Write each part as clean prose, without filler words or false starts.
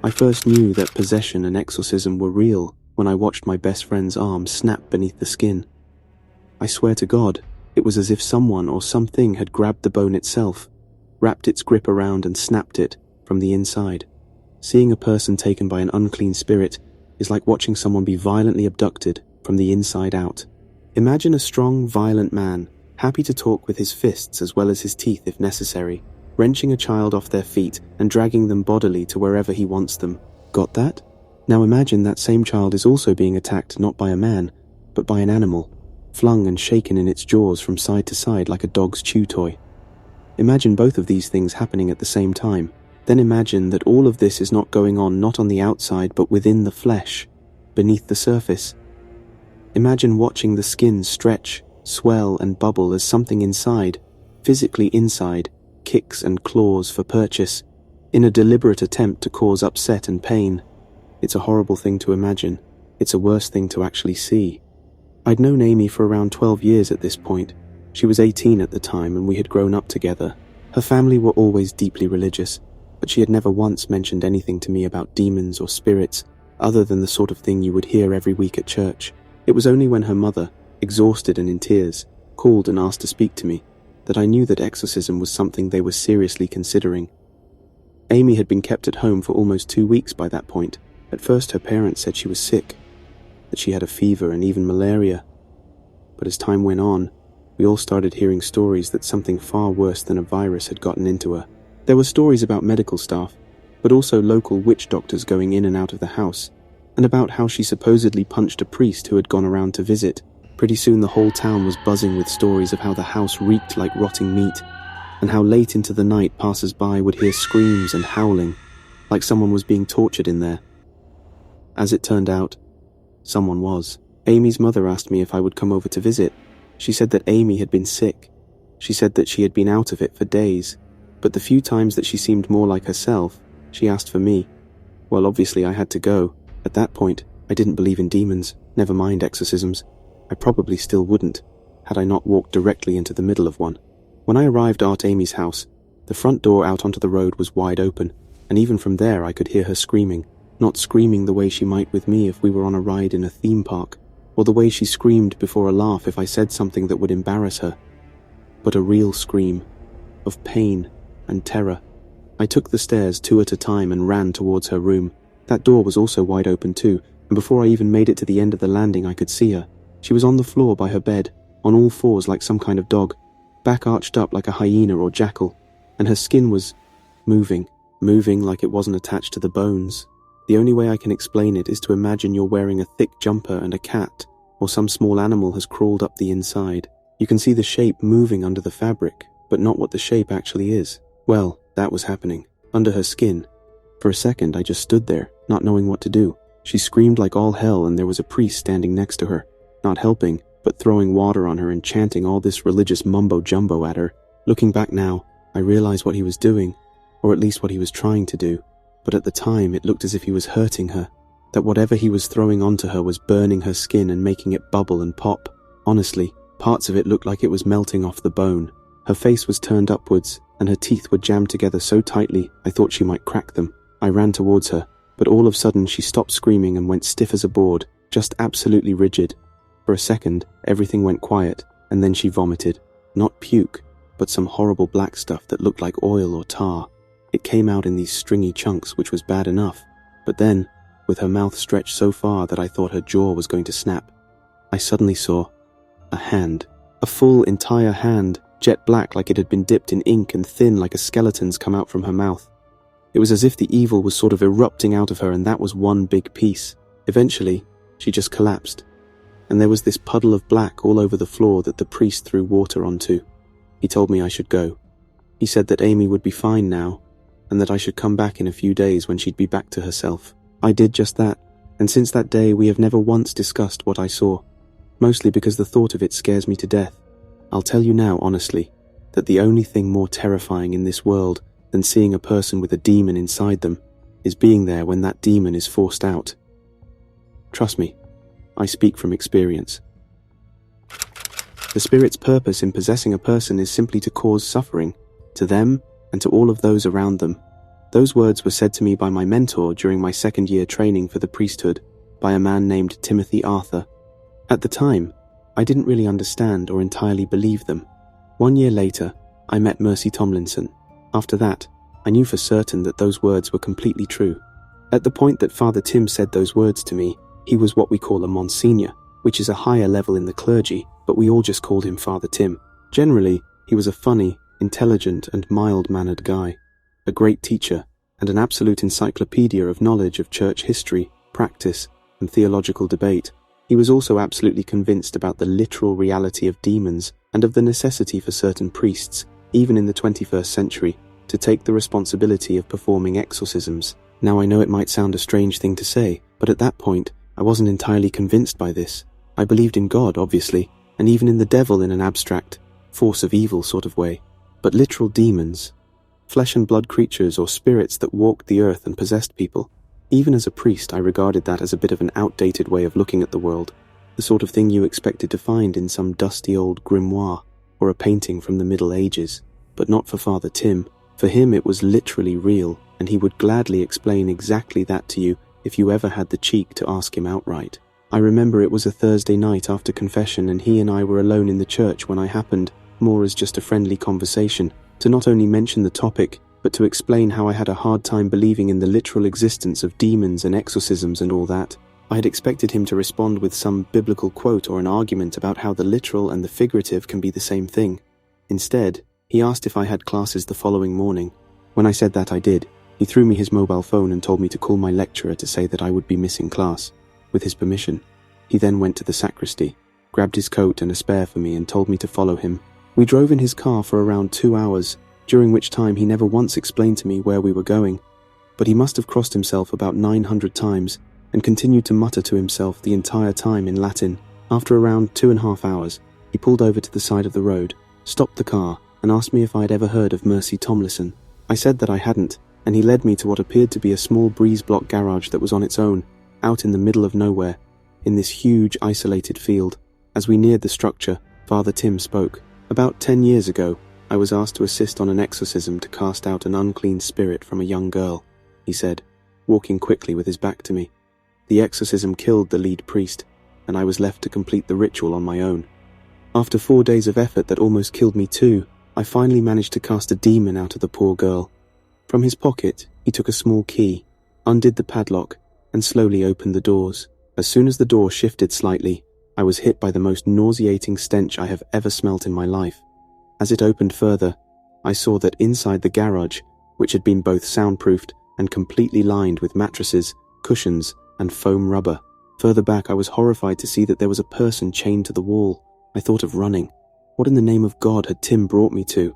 I first knew that possession and exorcism were real when I watched my best friend's arm snap beneath the skin. I swear to God, it was as if someone or something had grabbed the bone itself, wrapped its grip around and snapped it from the inside. Seeing a person taken by an unclean spirit is like watching someone be violently abducted from the inside out. Imagine a strong, violent man, happy to talk with his fists as well as his teeth if necessary, wrenching a child off their feet and dragging them bodily to wherever he wants them. Got that? Now imagine that same child is also being attacked not by a man, but by an animal, flung and shaken in its jaws from side to side like a dog's chew toy. Imagine both of these things happening at the same time. Then imagine that all of this is not going on not on the outside but within the flesh, beneath the surface. Imagine watching the skin stretch, swell and bubble as something inside, physically inside, kicks and claws for purchase, in a deliberate attempt to cause upset and pain. It's a horrible thing to imagine. It's a worse thing to actually see. I'd known Amy for around 12 years at this point. She was 18 at the time and we had grown up together. Her family were always deeply religious, but she had never once mentioned anything to me about demons or spirits, other than the sort of thing you would hear every week at church. It was only when her mother, exhausted and in tears, called and asked to speak to me, that I knew that exorcism was something they were seriously considering. Amy had been kept at home for almost 2 weeks by that point. At first her parents said she was sick, that she had a fever and even malaria. But as time went on, we all started hearing stories that something far worse than a virus had gotten into her. There were stories about medical staff, but also local witch doctors going in and out of the house, and about how she supposedly punched a priest who had gone around to visit. Pretty soon the whole town was buzzing with stories of how the house reeked like rotting meat, and how late into the night passers-by would hear screams and howling, like someone was being tortured in there. As it turned out, someone was. Amy's mother asked me if I would come over to visit. She said that Amy had been sick. She said that she had been out of it for days, but the few times that she seemed more like herself, she asked for me. Well, obviously I had to go. At that point, I didn't believe in demons, never mind exorcisms. I probably still wouldn't, had I not walked directly into the middle of one. When I arrived at Amy's house, the front door out onto the road was wide open, and even from there I could hear her screaming. Not screaming the way she might with me if we were on a ride in a theme park, or the way she screamed before a laugh if I said something that would embarrass her, but a real scream, of pain and terror. I took the stairs 2 at a time and ran towards her room. That door was also wide open too, and before I even made it to the end of the landing I could see her. She was on the floor by her bed, on all fours like some kind of dog, back arched up like a hyena or jackal, and her skin was moving like it wasn't attached to the bones. The only way I can explain it is to imagine you're wearing a thick jumper and a cat, or some small animal has crawled up the inside. You can see the shape moving under the fabric, but not what the shape actually is. Well, that was happening, under her skin. For a second I just stood there, not knowing what to do. She screamed like all hell and there was a priest standing next to her, not helping, but throwing water on her and chanting all this religious mumbo-jumbo at her. Looking back now, I realize what he was doing, or at least what he was trying to do. But at the time it looked as if he was hurting her, that whatever he was throwing onto her was burning her skin and making it bubble and pop. Honestly, parts of it looked like it was melting off the bone. Her face was turned upwards, and her teeth were jammed together so tightly I thought she might crack them. I ran towards her, but all of a sudden she stopped screaming and went stiff as a board, just absolutely rigid. For a second, everything went quiet, and then she vomited. Not puke, but some horrible black stuff that looked like oil or tar. It came out in these stringy chunks, which was bad enough, but then, with her mouth stretched so far that I thought her jaw was going to snap, I suddenly saw a hand. A full, entire hand, jet black like it had been dipped in ink and thin like a skeleton's come out from her mouth. It was as if the evil was sort of erupting out of her and that was one big piece. Eventually, she just collapsed, and there was this puddle of black all over the floor that the priest threw water onto. He told me I should go. He said that Amy would be fine now, and that I should come back in a few days when she'd be back to herself. I did just that, and since that day we have never once discussed what I saw, mostly because the thought of it scares me to death. I'll tell you now honestly, that the only thing more terrifying in this world than seeing a person with a demon inside them is being there when that demon is forced out. Trust me, I speak from experience. The spirit's purpose in possessing a person is simply to cause suffering, to them and to all of those around them. Those words were said to me by my mentor during my second-year training for the priesthood, by a man named Timothy Arthur. At the time, I didn't really understand or entirely believe them. 1 year later, I met Mercy Tomlinson. After that, I knew for certain that those words were completely true. At the point that Father Tim said those words to me, he was what we call a Monsignor, which is a higher level in the clergy, but we all just called him Father Tim. Generally, he was a funny, intelligent, and mild-mannered guy, a great teacher, and an absolute encyclopedia of knowledge of church history, practice, and theological debate. He was also absolutely convinced about the literal reality of demons and of the necessity for certain priests, even in the 21st century, to take the responsibility of performing exorcisms. Now I know it might sound a strange thing to say, but at that point, I wasn't entirely convinced by this. I believed in God, obviously, and even in the devil in an abstract, force of evil sort of way. But literal demons, flesh and blood creatures or spirits that walked the earth and possessed people, even as a priest I regarded that as a bit of an outdated way of looking at the world, the sort of thing you expected to find in some dusty old grimoire or a painting from the Middle Ages. But not for Father Tim. For him it was literally real, and he would gladly explain exactly that to you if you ever had the cheek to ask him outright. I remember it was a Thursday night after confession, and he and I were alone in the church when I happened, more as just a friendly conversation, to not only mention the topic, but to explain how I had a hard time believing in the literal existence of demons and exorcisms and all that. I had expected him to respond with some biblical quote or an argument about how the literal and the figurative can be the same thing. Instead, he asked if I had classes the following morning. When I said that I did, he threw me his mobile phone and told me to call my lecturer to say that I would be missing class. With his permission, he then went to the sacristy, grabbed his coat and a spare for me and told me to follow him. We drove in his car for around 2 hours, during which time he never once explained to me where we were going, but he must have crossed himself about 900 times and continued to mutter to himself the entire time in Latin. After around 2.5 hours, he pulled over to the side of the road, stopped the car, and asked me if I had ever heard of Mercy Tomlinson. I said that I hadn't, and he led me to what appeared to be a small breeze-block garage that was on its own, out in the middle of nowhere, in this huge isolated field. As we neared the structure, Father Tim spoke. About 10 years ago, I was asked to assist on an exorcism to cast out an unclean spirit from a young girl, he said, walking quickly with his back to me. The exorcism killed the lead priest, and I was left to complete the ritual on my own. After 4 days of effort that almost killed me too, I finally managed to cast a demon out of the poor girl. From his pocket, he took a small key, undid the padlock, and slowly opened the doors. As soon as the door shifted slightly, I was hit by the most nauseating stench I have ever smelt in my life. As it opened further, I saw that inside the garage, which had been both soundproofed and completely lined with mattresses, cushions, and foam rubber. Further back, I was horrified to see that there was a person chained to the wall. I thought of running. What in the name of God had Tim brought me to?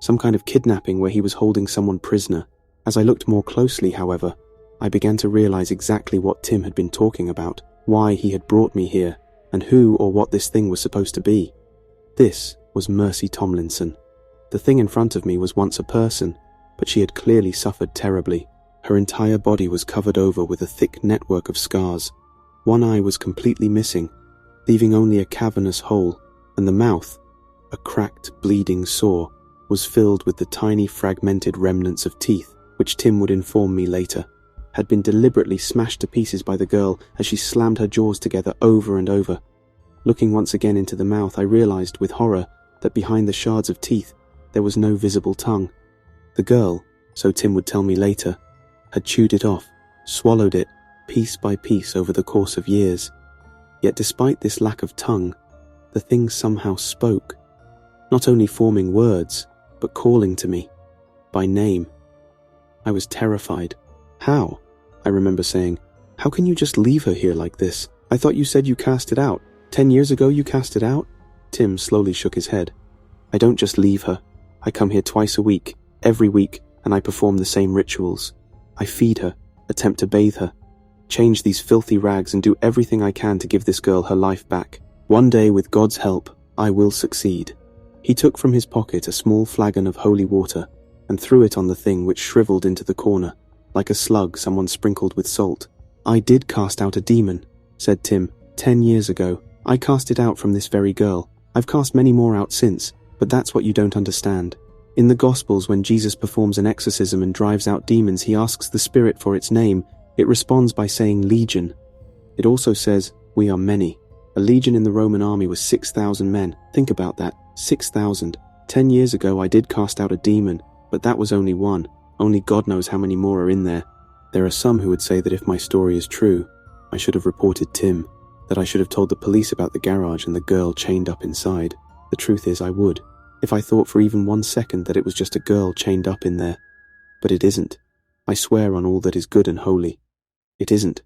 Some kind of kidnapping where he was holding someone prisoner. As I looked more closely, however, I began to realize exactly what Tim had been talking about, why he had brought me here, and who or what this thing was supposed to be. This was Mercy Tomlinson. The thing in front of me was once a person, but she had clearly suffered terribly. Her entire body was covered over with a thick network of scars. One eye was completely missing, leaving only a cavernous hole, and the mouth, a cracked, bleeding sore, was filled with the tiny fragmented remnants of teeth, which Tim would inform me later, had been deliberately smashed to pieces by the girl as she slammed her jaws together over and over. Looking once again into the mouth, I realized with horror that behind the shards of teeth there was no visible tongue. The girl, so Tim would tell me later, had chewed it off, swallowed it, piece by piece over the course of years. Yet despite this lack of tongue, the thing somehow spoke, not only forming words, but calling to me, by name. I was terrified. How? I remember saying, how can you just leave her here like this? I thought you said you cast it out. 10 years ago you cast it out? Tim slowly shook his head. I don't just leave her. I come here twice a week, every week, and I perform the same rituals. I feed her, attempt to bathe her, change these filthy rags, and do everything I can to give this girl her life back. One day, with God's help, I will succeed. He took from his pocket a small flagon of holy water and threw it on the thing, which shriveled into the corner, like a slug someone sprinkled with salt. I did cast out a demon, said Tim, 10 years ago. I cast it out from this very girl. I've cast many more out since, but that's what you don't understand. In the Gospels, when Jesus performs an exorcism and drives out demons, he asks the spirit for its name. It responds by saying legion. It also says, "We are many." A legion in the Roman army was 6,000 men. Think about that, 6,000. 10 years ago I did cast out a demon, but that was only one. Only God knows how many more are in there. There are some who would say that if my story is true, I should have reported Tim, that I should have told the police about the garage and the girl chained up inside. The truth is, I would, if I thought for even 1 second that it was just a girl chained up in there. But it isn't. I swear on all that is good and holy. It isn't.